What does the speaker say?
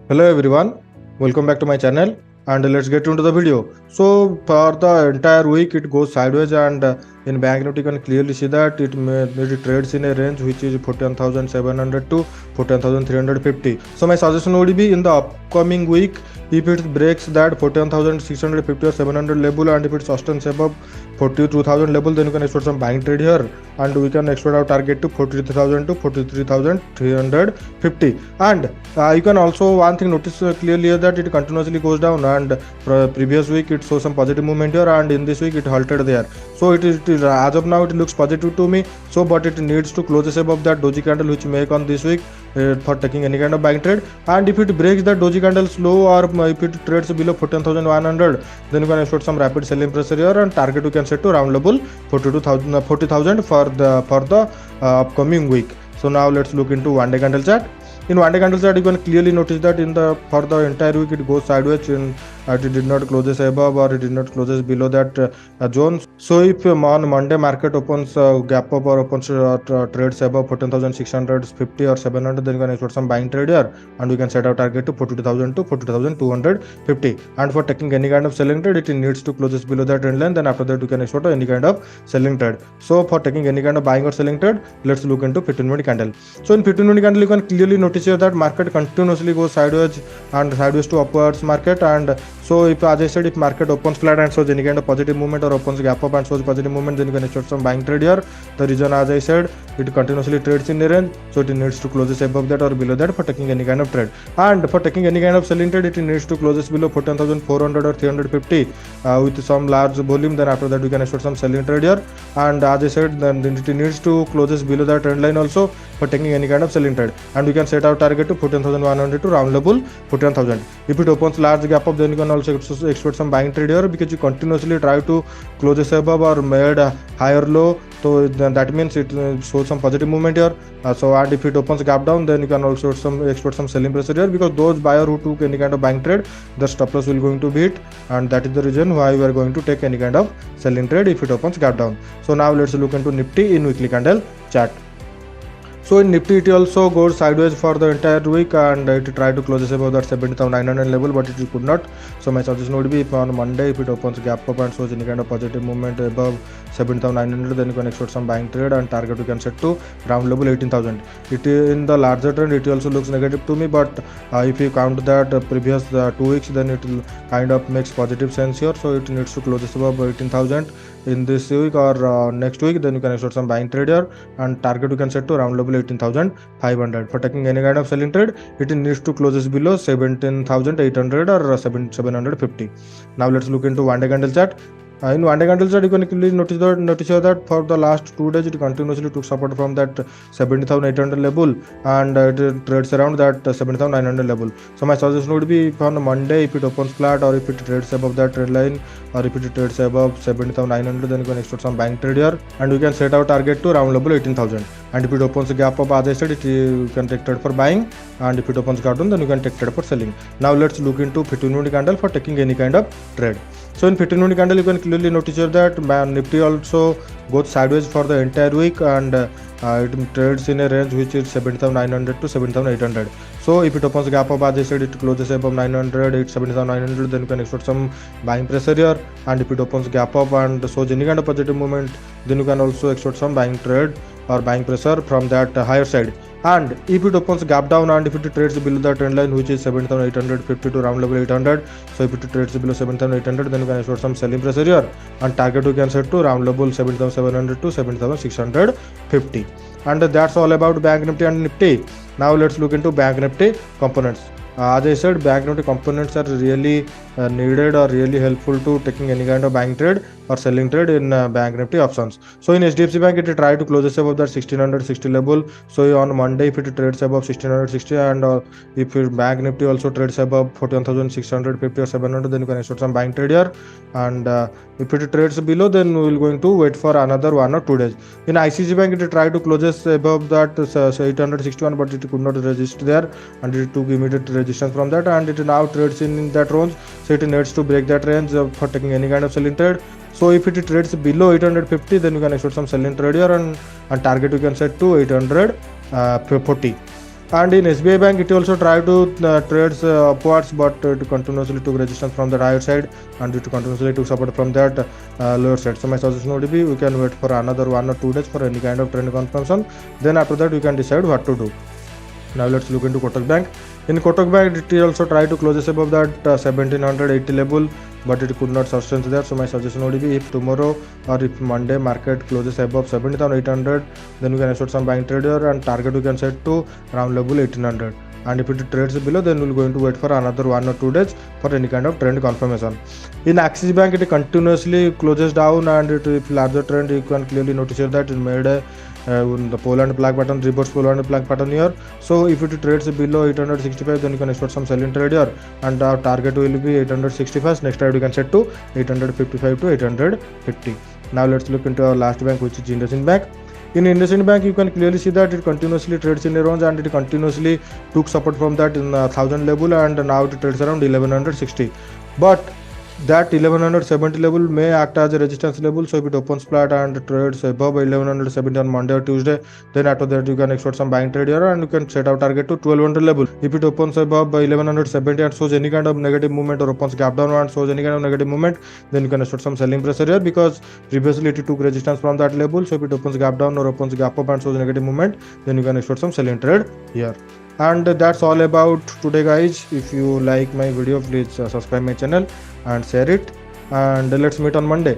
Hello everyone, welcome back to my channel and let's get into the video. So for the entire week it goes sideways and in bank Nifty you can clearly see that it trades in a range which is 14,700 to 14,350. So my suggestion would be in the upcoming week, if it breaks that 14,650 or 700 level and if it sustains above 42,000 level, then you can expect some buying trade here and we can expect our target to 43,000 to 43,350. And you can also one thing notice clearly here that it continuously goes down, and previous week it shows some positive movement here and in this week it halted there. So it is as of now it looks positive to me, so but it needs to close above that doji candle which make on this week for taking any kind of buying trade. And if it breaks the doji candle's low or if it trades below 14,100, then you can expect some rapid selling pressure here and target you can set to round level 40,000 for the upcoming week. So now let's look into one day candle chart. In one day candle chart you can clearly notice that for the entire week it goes sideways and it did not closes above or it did not closes below that zone. So if on Monday market opens gap up or opens trades above 14,650 or 700, then you can expect some buying trade here and we can set our target to 42,000 to 42,250. And for taking any kind of selling trade, it needs to closes below that trend line, then after that you can expect any kind of selling trade. So for taking any kind of buying or selling trade, let's look into 15-minute candle. So in 15-minute candle you can clearly notice here that market continuously goes sideways and sideways to upwards market. And so if, as I said, if market opens flat and shows any kind of positive movement or opens gap up and shows positive movement, then you can expect some buying trade here. The reason, as I said, it continuously trades in the range, so it needs to close above that or below that for taking any kind of trade. And for taking any kind of selling trade, it needs to close below 14,400 or 350 with some large volume. Then after that we can expect some selling trade here. And as I said, then it needs to close below that trend line also for taking any kind of selling trade. And we can set our target to 14,100 to round level 14,000. If it opens large gap up, then you can also expect some buying trade here because you continuously try to close above or made a higher low. So then that means it shows some positive movement here. So and if it opens gap down, then you can also expect some selling pressure here because those buyer who took any kind of buying trade, the stop loss will going to be hit, and that is the reason why we are going to take any kind of selling trade if it opens gap down. So now let's look into Nifty in weekly candle chart. So in Nifty it also goes sideways for the entire week and it tried to close above that 70,900 level, but it could not. So my suggestion would be if on Monday if it opens gap up and shows any kind of positive movement above 70,900, then you can expect some buying trade and target you can set to round level 18,000. It in the larger trend it also looks negative to me, but if you count that previous 2 weeks, then it will kind of makes positive sense here. So it needs to close above 18,000 in this week or next week, then you can expect some buying trade here and target you can set to round level 18,500. For taking any kind of selling trade, it needs to close below 17,800 or 750. Now let's look into one day candle chart. In one day candle chart you can clearly notice here that for the last 2 days it continuously took support from that 70,800 level and it trades around that 70,900 level. So my suggestion would be if on Monday if it opens flat or if it trades above that trend line or if it trades above 70,900, then you can expect some buying trade here and we can set our target to round level 18,000. And if it opens a gap up, as I said, you can take trade for buying, and if it opens gap down, then you can take trade for selling. Now let's look into 15-minute candle for taking any kind of trade. So in 15-minute candle you can clearly notice here that Nifty also goes sideways for the entire week and it trades in a range which is 70,900 to 7,800. So if it opens gap up, as I said, it closes above 900, it's 70,900, then you can expect some buying pressure here. And if it opens gap up and shows any kind of positive movement, then you can also expect some buying trade or buying pressure from that higher side. And if it opens gap down and if it trades below the trend line which is 7,850 to round level 800, so if it trades below 7,800, then you can expect some selling pressure here and target you can set to round level 7,700 to 7,650. And that's all about Bank Nifty and Nifty. Now let's look into Bank Nifty components. As I said, Bank Nifty components are really needed or really helpful to taking any kind of buying trade or selling trade in Bank Nifty options. So in HDFC Bank, it tried to close above that 1660 level. So on Monday, if it trades above 1660 and if Bank Nifty also trades above 14,650 or 700, then you can expect some buying trade here. And if it trades below, then we will going to wait for another 1 or 2 days. In ICICI Bank, it tried to close above that 861, but it could not resist there, and it took immediate resistance from that, and it now trades in that range. So it needs to break that range for taking any kind of selling trade. So if it trades below 850, then you can expect some selling trade here and target you can set to 840. And in SBI Bank, it also tried to trades upwards, but it continuously took resistance from the higher side, and it continuously took support from that lower side. So my suggestion would be we can wait for another 1 or 2 days for any kind of trend confirmation. Then after that we can decide what to do. Now let's look into Kotak Bank. In Kotak Bank, it also tried to close above that 1780 level, but it could not sustain there. So my suggestion would be if tomorrow or if Monday market closes above 17,800, then we can expect some buying trade here, and target we can set to around level 1800. And if it trades below, then we're going to wait for another 1 or 2 days for any kind of trend confirmation. In Axis Bank, it continuously closes down, and if larger trend, you can clearly notice here that it made a the pole and flag pattern, reverse pole and flag pattern here. So if it trades below 865, then you can expect some selling trade here, and our target will be 865. Next trade we can set to 855 to 850. Now let's look into our last bank, which is IndusInd Bank. In IndusInd Bank, you can clearly see that it continuously trades in a range, and it continuously took support from that in 1000 level, and now it trades around 1160. But that 1170 level may act as a resistance level. So if it opens flat and trades above 1170 on Monday or Tuesday, then after that you can expect some buying trade here, and you can set out target to 1200 level. If it opens above 1170 and shows any kind of negative movement, or opens gap down and shows any kind of negative movement, then you can expect some selling pressure here, because previously it took resistance from that level. So if it opens gap down or opens gap up and shows negative movement, then you can expect some selling trade here. And that's all about today, guys. If you like my video, please subscribe my channel and share it, and let's meet on Monday.